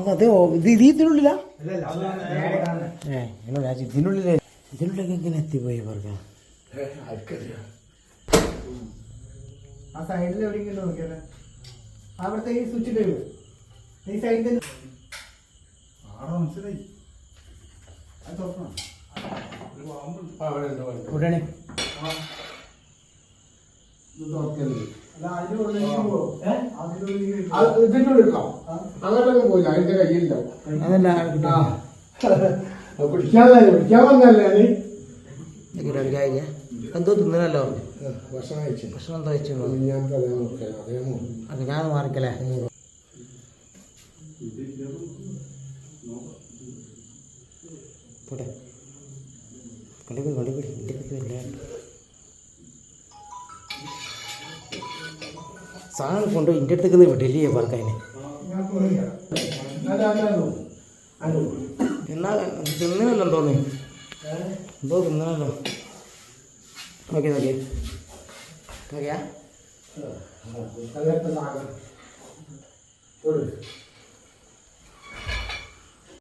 അതെ ഇതിനുള്ളിലാ ഇതിനുള്ളിലേക്ക് എങ്ങനെ എത്തിപ്പോയി പറഞ്ഞ ആ സൈഡിൽ എവിടെയെങ്കിലും നോക്കിയാലേ അവിടുത്തെ ഈ സ്വിച്ച് ഇടുക ഈ സൈഡിൽ മനസ്സിലായി അത് തുറക്കണം എവിടെയാണ് ഇതിൻ്റെ ഉള്ളിലാവും അങ്ങോട്ടൊന്നും പോയില്ല അതിന്റെ കയ്യിലുണ്ടാവും അതല്ല പിടിക്കാൻ വന്നല്ലേ എന്തോ തിന്നണല്ലോ ഭക്ഷണം കഴിച്ചു ഭക്ഷണം എന്താ കഴിച്ചു അത് ഞാൻ മാറിക്കല്ലേ പോട്ടെ കളിപ്പിടി സാധനം കൊണ്ട് എൻ്റെ അടുത്തേക്ക് വിടില്ലേ പറക്കതിന് എന്നാ തിന്നണല്ലോ തോന്നി എന്തോ തിന്നണല്ലോ നോക്കിയാ അങ്ങനത്തെ സാധനം